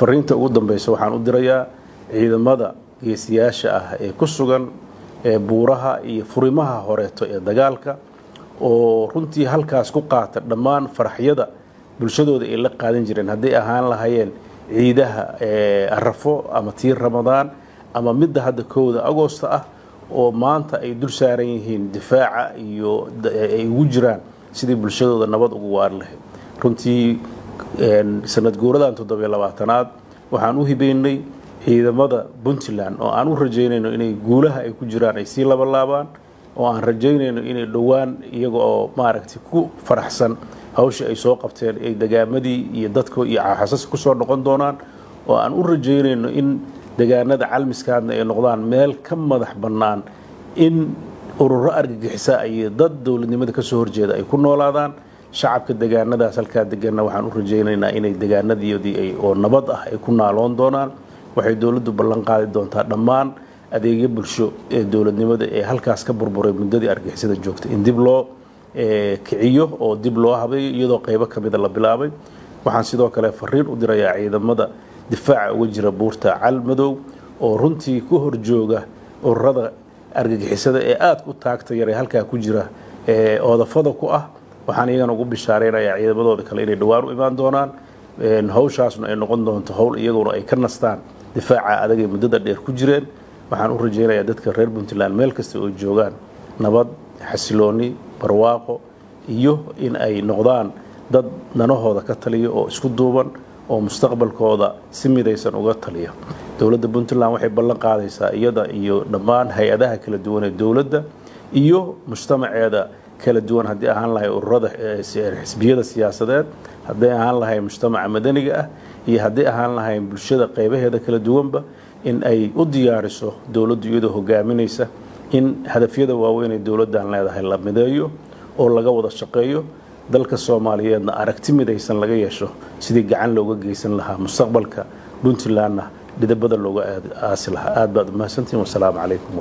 fariinta ugu dambaysa waxaan u dirayaa ciidamada geesiyaasha ah ee ku sugan buuraha iyo furimaha horeeto ee dagaalka oo runtii halkaas ku qaata dhammaan faraxyada bulshadooda ay la qaadan jireen hadday ahaan lahaayeen ciidaha arafo ama tii ramadaan ama midda hadda 1 Agoosto ah oo maanta ay dul saaran yihiin difaaca iyo ay ugu jiraan sidii bulshadooda nabad ugu waar lahayd runtii sanad guuradan 27aad waxaan u hibeynay ciidamada Puntland oo aan u rajeynayno inay guulaha ay ku jiraan ay sii laabaan oo aan rajeynayno inay dhawaan iyaga oo maaragtay ku faraxsan hawsha ay soo qabteen ay dagaamadii iyo dadku iyo xasaas ku soo noqon doonaan oo aan u rajeynayno in deegaanada calmiskaadna ay noqdaan meel ka madax bannaan in ururo argagixisa ay dad dawladnimada ka soo horjeeda ay ku noolaadaan shacabka deegaanadaas halka deegaanna waxaan u rajeynaynaa inay deegaanadii ay oo nabad ah ay ku naaloon doonaan waxay dawladdu ballan qaadi doontaa dhammaan adeegyo bulsho ee dawladnimada ee halkaas ka burburay muddadii argagixisada joogtay in dib loo kiciyo oo dib loo habeeyo iyadoo qaybo kamid la bilaabay waxaan sidoo kale fariin u dirayaa ciidamada difaaca uga jira buurta Calmadow oo runtii ku horjooga ururada argagixisada ee aad ku taagta yaray halka ku jira oodafada ku ah waxaan iyagana ugu bishaareynaya ciidamadooda kale inay dhawaan u imaan doonaan hawshaasna ay noqon doonto hawl iyaguna ay ka nastaan difaaca adag ee muddada dheer ku jireen waxaan u rajeynayaa dadka reer Puntland meel kasta oo joogaan nabad xasilooni barwaaqo iyo in ay noqdaan dad nanahooda ka taliyo oo isku duuban oo mustaqbalkooda si midaysan uga taliya dawladda Puntland waxay ballan qaadaysaa iyada iyo dhammaan hay'adaha kala duwan ee dawladda iyo mujtamaceeda kala duwan haddii ahaan lahay ururada xisbiyada siyaasadeed haddii ahaan lahay mujtamaca madaniga ah iyo haddii ahaan lahay bulshada qaybaheeda kala duwanba in ay u diyaariso dawladdu iyadoo hogaaminaysa in hadafyada waaweyn ee dawladdan leedahay la mideeyo oo laga wada shaqeeyo dalka Soomaaliyeedna aragti midaysan laga yeesho sidii gacan looga geysan lahaa mustaqbalka Puntlandna dhidabada looga aasi lahaa aad baad u mahadsantiin wassalaamu calaykum